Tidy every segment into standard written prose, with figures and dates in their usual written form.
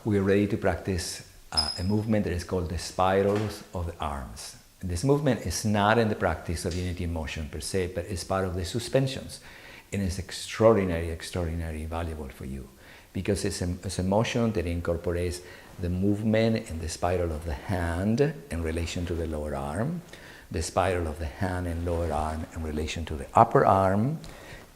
we're ready to practice a movement that is called the spirals of the arms. And this movement is not in the practice of unity in motion per se, but it's part of the suspensions. And it's extraordinary valuable for you, because it's a motion that incorporates the movement and the spiral of the hand in relation to the lower arm, the spiral of the hand and lower arm in relation to the upper arm,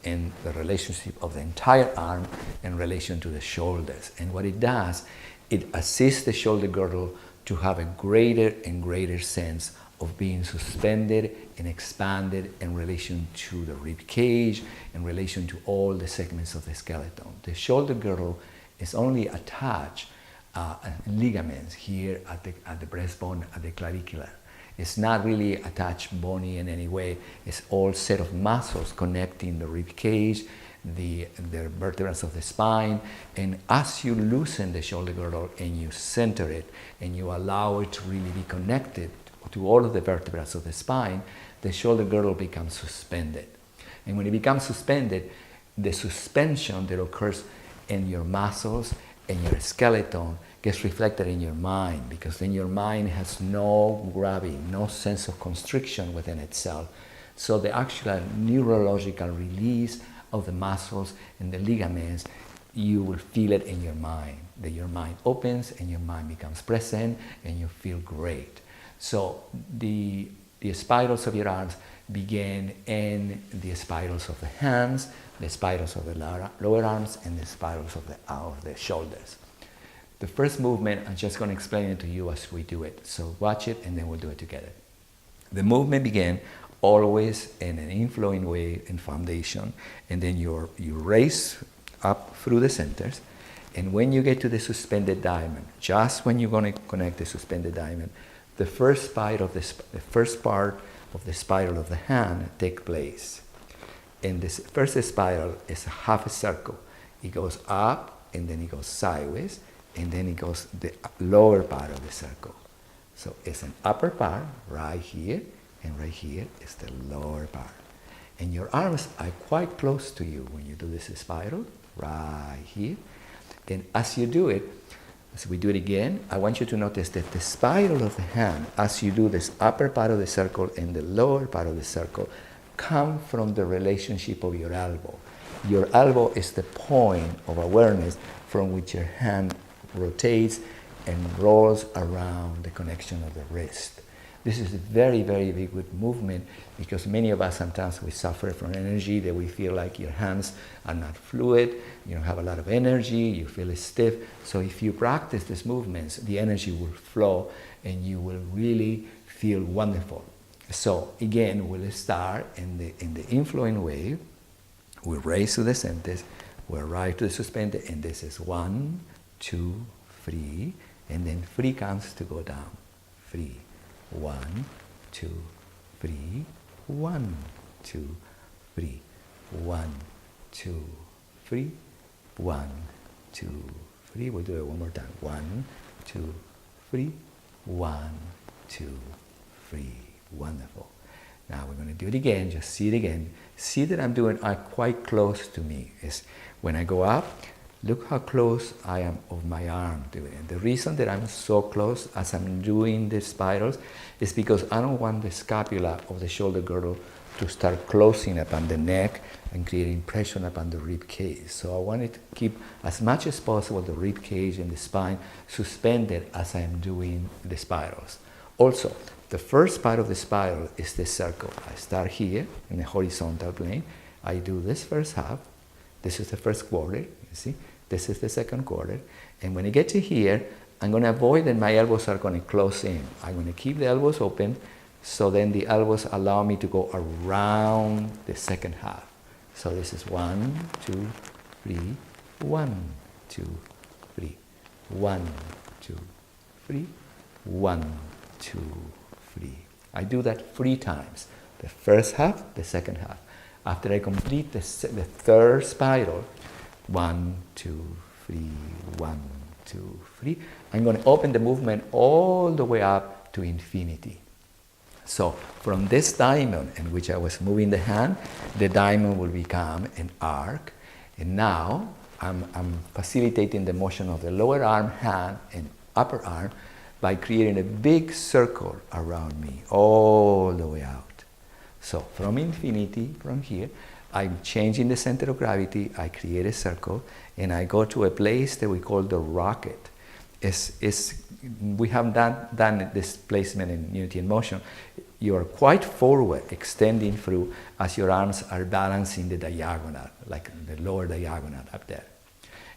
and the relationship of the entire arm in relation to the shoulders. And what it does, it assists the shoulder girdle to have a greater and greater sense of being suspended and expanded in relation to the rib cage, in relation to all the segments of the skeleton. The shoulder girdle is only attached ligaments here at the breastbone, at the clavicular. It's not really attached bony in any way. It's all set of muscles connecting the rib cage, the vertebrae of the spine. And as you loosen the shoulder girdle and you center it and you allow it to really be connected to all of the vertebrae of the spine, the shoulder girdle becomes suspended. And when it becomes suspended, the suspension that occurs in your muscles and your skeleton gets reflected in your mind, because then your mind has no gravity, no sense of constriction within itself. So the actual neurological release of the muscles and the ligaments, you will feel it in your mind, that your mind opens and your mind becomes present and you feel great. So the spirals of your arms begin in the spirals of the hands, the spirals of the lower arms, and the spirals of the shoulders. The first movement, I'm just going to explain it to you as we do it. So watch it and then we'll do it together. The movement begins always in an inflowing way in foundation, and then you raise up through the centers, and when you get to the suspended diamond, just when you're going to connect the suspended diamond, the first part of the spiral of the hand takes place. And this first spiral is a half a circle. It goes up and then it goes sideways, and then it goes the lower part of the circle. So it's an upper part right here, and right here is the lower part. And your arms are quite close to you when you do this spiral, right here. And as you do it, as we do it again, I want you to notice that the spiral of the hand, as you do this upper part of the circle and the lower part of the circle, come from the relationship of your elbow. Your elbow is the point of awareness from which your hand rotates and rolls around the connection of the wrist. This is a very, very big movement, because many of us sometimes we suffer from energy that we feel like your hands are not fluid, you don't have a lot of energy, you feel stiff. So if you practice these movements, the energy will flow and you will really feel wonderful. So again, we'll start in the inflowing wave. We raise to the centers, we arrive to the suspended, and this is 1, 2, 3, and then 3 counts to go down. 3, 1, 2, 3, 1, 2, 3, 1, 2, 3, 1, 2, 3. We'll do it one more time. 1, 2, 3, 1, 2, 3. Wonderful. Now we're going to do it again. Just see it again. See that I'm doing quite close to me. Is when I go up, look how close I am of my arm to it. And the reason that I'm so close as I'm doing the spirals is because I don't want the scapula of the shoulder girdle to start closing upon the neck and creating pressure upon the rib cage. So I want it to keep as much as possible the rib cage and the spine suspended as I'm doing the spirals. Also, the first part of the spiral is the circle. I start here in the horizontal plane. I do this first half. This is the first quarter, you see. This is the second quarter. And when I get to here, I'm going to avoid that my elbows are going to close in. I'm going to keep the elbows open, so then the elbows allow me to go around the second half. So this is 1, 2, 3, 1, 2, 3, 1, 2, 3, 1, 2, 3. I do that 3 times. The first half, the second half. After I complete the third spiral, 1, 2, 3, 1, 2, 3, I'm going to open the movement all the way up to infinity. So from this diamond in which I was moving the hand, the diamond will become an arc. And now I'm facilitating the motion of the lower arm, hand, and upper arm by creating a big circle around me, all the way out. So from infinity, from here, I'm changing the center of gravity, I create a circle, and I go to a place that we call the rocket. We have done this placement in Unity in Motion. You are quite forward, extending through as your arms are balancing the diagonal, like the lower diagonal up there.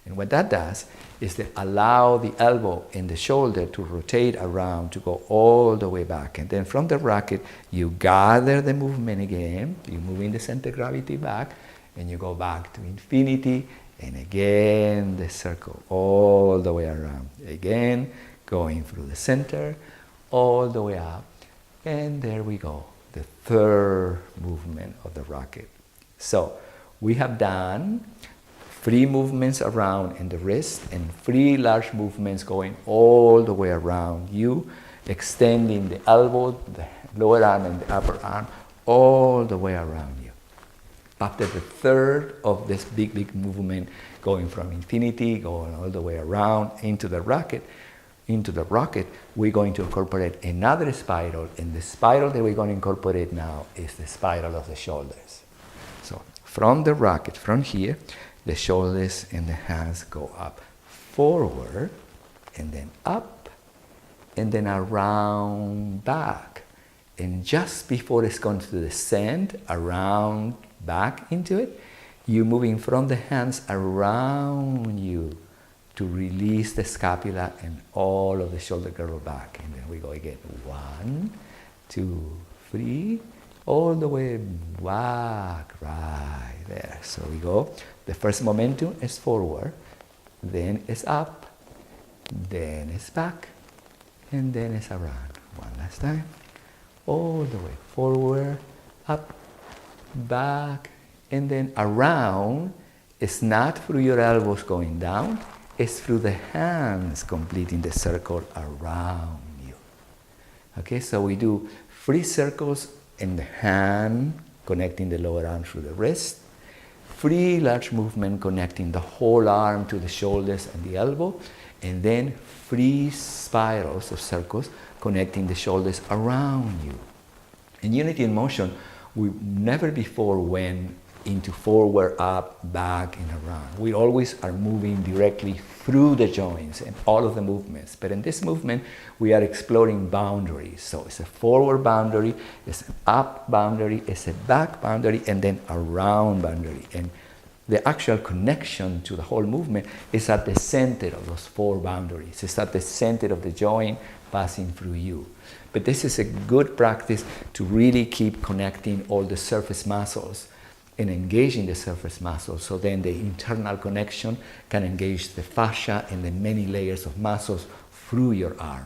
And what that does is to allow the elbow and the shoulder to rotate around, to go all the way back. And then from the rocket, you gather the movement again, you move in the center of gravity back, and you go back to infinity, and again the circle all the way around. Again, going through the center, all the way up. And there we go, the third movement of the rocket. So we have done 3 movements around in the wrist and 3 large movements going all the way around you, extending the elbow, the lower arm and the upper arm, all the way around you. After the third of this big movement, going from infinity, going all the way around into the rocket, we're going to incorporate another spiral, and the spiral that we're going to incorporate now is the spiral of the shoulders. So from the rocket, from here, the shoulders and the hands go up, forward, and then up, and then around back. And just before it's going to descend around back into it, you're moving from the hands around you to release the scapula and all of the shoulder girdle back. And then we go again. 1, 2, 3, all the way back, right there. So we go. The first momentum is forward, then it's up, then it's back, and then it's around. One last time. All the way forward, up, back, and then around. It's not through your elbows going down, it's through the hands completing the circle around you. Okay, so we do 3 circles in the hand, connecting the lower arm through the wrist, 3 large movement connecting the whole arm to the shoulders and the elbow, and then 3 spirals or circles connecting the shoulders around you. In Unity in Motion, we never before went into forward, up, back, and around. We always are moving directly through the joints and all of the movements. But in this movement, we are exploring boundaries. So it's a forward boundary, it's an up boundary, it's a back boundary, and then around boundary. And the actual connection to the whole movement is at the center of those 4 boundaries. It's at the center of the joint passing through you. But this is a good practice to really keep connecting all the surface muscles and engaging the surface muscles, so then the internal connection can engage the fascia and the many layers of muscles through your arm.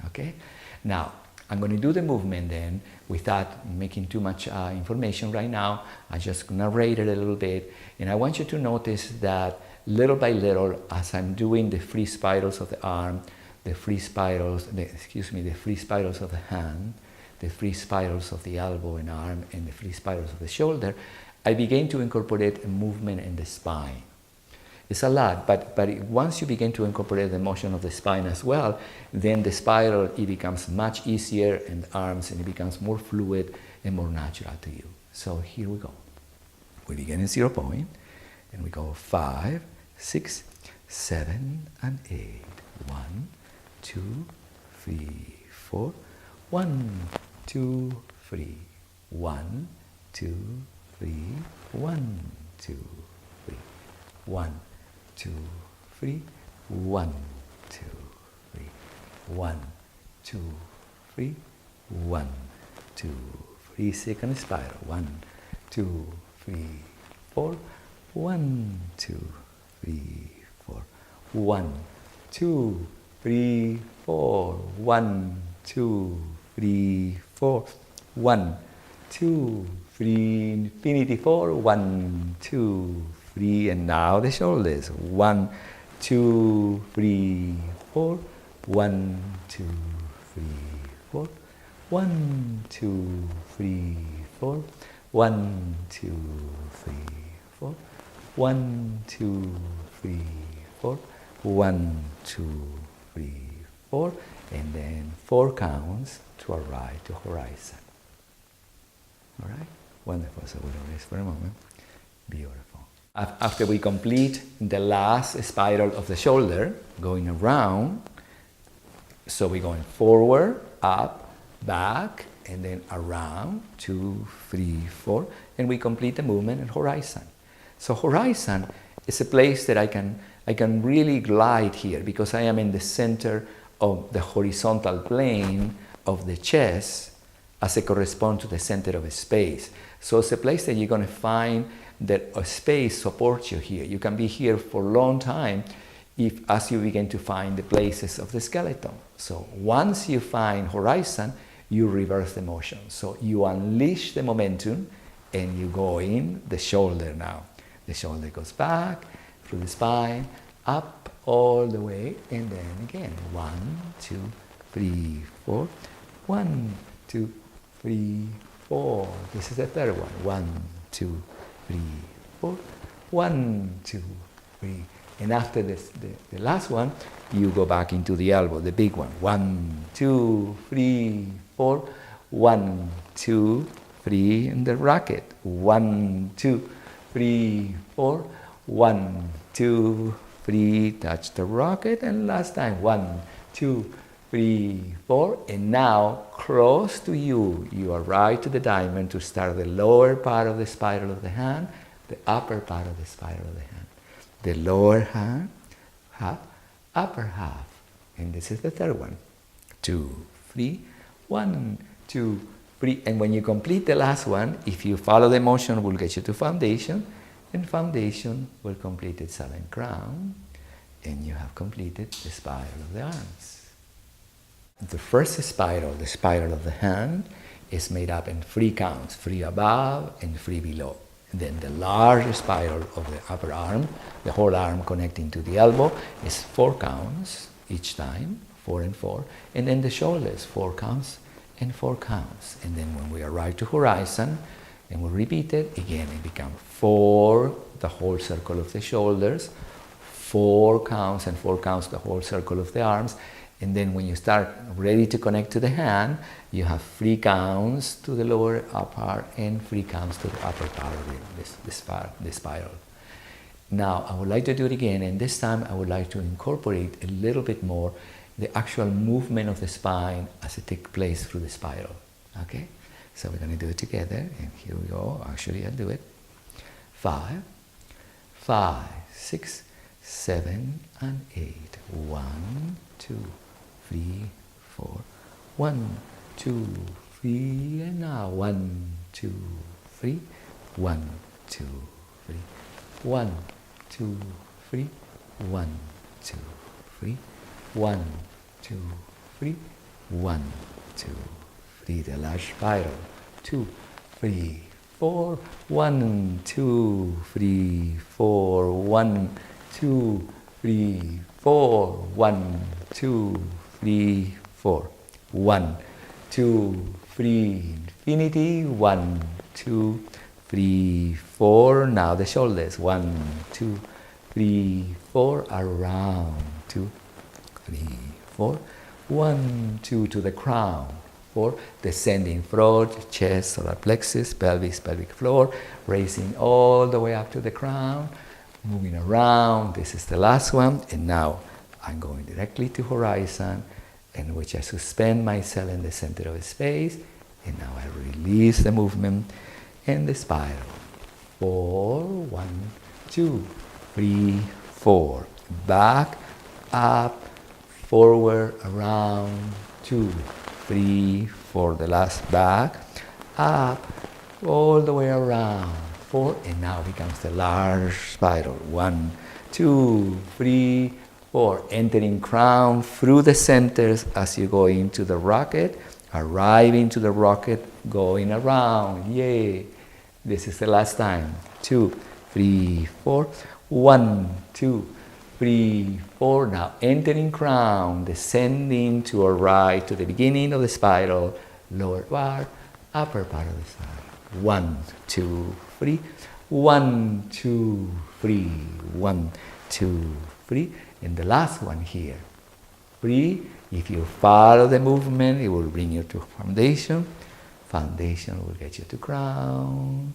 Okay? Now, I'm going to do the movement then without making too much information right now. I just narrate it a little bit, and I want you to notice that little by little, as I'm doing the 3 spirals of the arm, the 3 spirals of the hand, the 3 spirals of the elbow and arm, and the 3 spirals of the shoulder, I begin to incorporate a movement in the spine. It's a lot, but once you begin to incorporate the motion of the spine as well, then the spiral, it becomes much easier in the arms, and it becomes more fluid and more natural to you. So here we go. We begin in 0 point, and we go 5, 6, 7, and 8. 1, 2, 3, 4. 1, 2, 3. 1, 2, 3, 1, 2, 3, 1, 2, 3, 1, 2, 3, 1, 2, 3, 1, 2, 3. Second spiral. 1, 2, 3, 4. 1, 2, 3, 4. 1, 2, 3, 4. 1, 2, 3, 4. 1, 2, 3, infinity 4, 1, 2, 3, and now the shoulders. 1, 2, 3, 4, 1, 2, 3, 4, 1, 2, 3, 4, 1, 2, 3, 4, 1, 2, 3, 4. 1, 2, 3, 4. And then 4 counts to arrive to horizon. All right? Wonderful. So we'll rest for a moment. Beautiful. After we complete the last spiral of the shoulder, going around, so we're going forward, up, back, and then around, 2, 3, 4, and we complete the movement at horizon. So horizon is a place that I can really glide here because I am in the center of the horizontal plane of the chest as it corresponds to the center of a space. So it's a place that you're going to find that a space supports you here. You can be here for a long time as you begin to find the places of the skeleton. So once you find horizon, you reverse the motion. So you unleash the momentum and you go in the shoulder now. The shoulder goes back through the spine, up all the way, and then again. 1, 2, 3, 4. 1, 2, 3, 4. This is the third one. 1, 2, 3, 4. 1, 2, 3. And after this, the last one, you go back into the elbow, the big one. 1, 2, 3, 4. 1, 2, 3, and the rocket. 1, 2, 3, 4. 1, 2, 3, touch the rocket, and last time. 1, 2, 3, 4, and now close to you. You arrive to the diamond to start the lower part of the spiral of the hand, the upper part of the spiral of the hand. The lower hand, half, upper half. And this is the third one. 2, 3, 1, 2, 3. And when you complete the last one, if you follow the motion, will get you to foundation. And foundation will complete itself in crown. And you have completed the spiral of the arms. The first spiral, the spiral of the hand, is made up in 3 counts. 3 above and 3 below. And then the large spiral of the upper arm, the whole arm connecting to the elbow, is 4 counts each time, 4 and 4. And then the shoulders, 4 counts and 4 counts. And then when we arrive to horizon, and we repeat it, again it becomes 4, the whole circle of the shoulders, 4 counts and 4 counts, the whole circle of the arms. And then when you start ready to connect to the hand, you have 3 counts to the lower part and 3 counts to the upper part of this spiral. Now, I would like to do it again, and this time I would like to incorporate a little bit more the actual movement of the spine as it takes place through the spiral. Okay? So we're going to do it together, and here we go. Actually, I'll do it. 5, 6, 7, and 8. 1, 2, 3, 4. 1, 2, 3, and now 1, 2, 3. 1, 2, 3. 1, 2, 3. 1, 2, 3. 1, 2, 3. 1, 2, 3. The large spiral. 2, 3, 4. 1, 2, 3, 4. 1, 2, 3, 4. 1, 2, 3, 4. 1, 2, 3, infinity. 1, 2, 3, 4. Now the shoulders. 1, 2, 3, 4. Around. 2, 3, 4. 1, 2 to the crown. 4. Descending throat, chest, solar plexus, pelvis, pelvic floor. Raising all the way up to the crown. Moving around. This is the last one. And now I'm going directly to horizon, in which I suspend myself in the center of space. And now I release the movement and the spiral. 4, 1, 2, 3, 4. Back, up, forward, around, 2, 3, 4. The last back, up, all the way around, 4. And now becomes the large spiral. 1, 2, 3, 4. Entering crown through the centers as you go into the rocket, arriving to the rocket, going around. Yay! This is the last time. 2, 3, 4. 1, 2, 3, 4. Now entering crown, descending to arrive to the beginning of the spiral, lower part, upper part of the spiral. 1, 2, 3. 1, 2, 3, 1, 2, 3. And the last one here. 3. If you follow the movement, it will bring you to foundation. Foundation will get you to crown.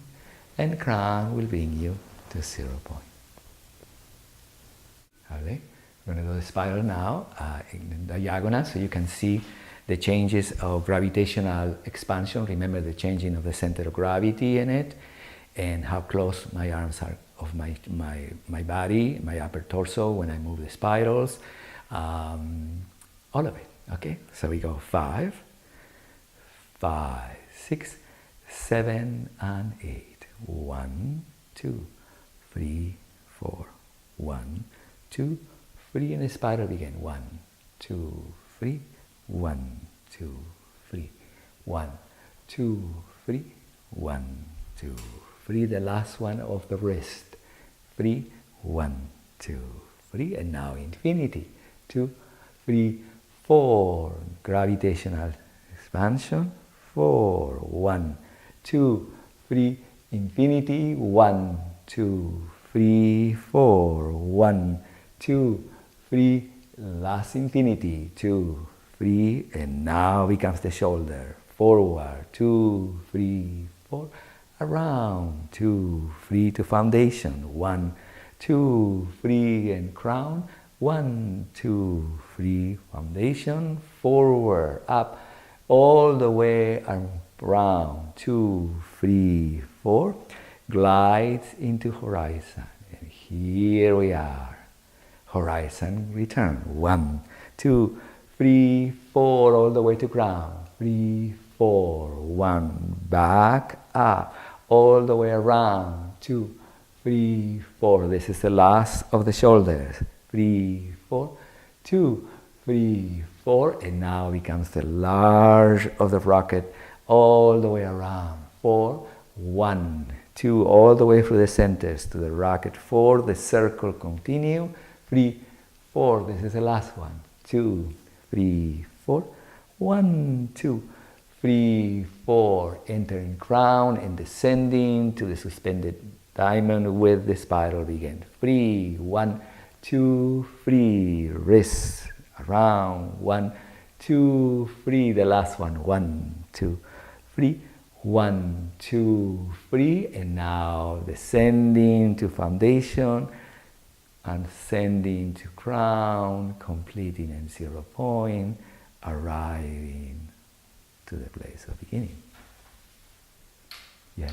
And crown will bring you to 0 point. Okay? We're going to do the spiral now in the diagonal so you can see the changes of gravitational expansion. Remember the changing of the center of gravity in it and how close my arms are of my body, my upper torso when I move the spirals. All of it, okay? So we go 5, 5, 6, 7, and 8. 1, 2, 3, 4. 1, 2, 3, and the spiral again. 1, 2, 3. 1, 2, 3. 1, 2, 3. 1, 2, 3. The last one of the wrist. 3, 1, 2, 3. And now infinity. 2, 3, 4. Gravitational expansion. 4. 1, 2, 3. Infinity. 1, 2, 3, 4. 1, 2, 3. Last infinity. 2, 3. And now becomes the shoulder. Forward. 2, 3, 4. Around. 2, 3 to foundation. 1, 2, 3 and crown. 1, 2, 3 foundation. Forward. Up. All the way around. 2, 3, 4. Glides into horizon. And here we are. Horizon return. 1, 2, 3, 4. All the way to ground. 3, 4. 1. Back up. All the way around. 2, 3, 4. This is the last of the shoulders. 3, 4. 2, 3, 4. And now becomes the large of the rocket all the way around. 4, 1, 2. All the way through the centers to the rocket. 4. The circle continue. 3, 4. This is the last one. 2, 3, 4. 1, 2, 3, 4. Entering crown and descending to the suspended diamond with the spiral begin. 3, 1, 2, 3. Wrists around. 1, 2, 3. The last one. 1, 2, 3. 1, 2, 3. And now descending to foundation. Ascending to crown, completing in 0 point, arriving to the place of beginning. Yeah.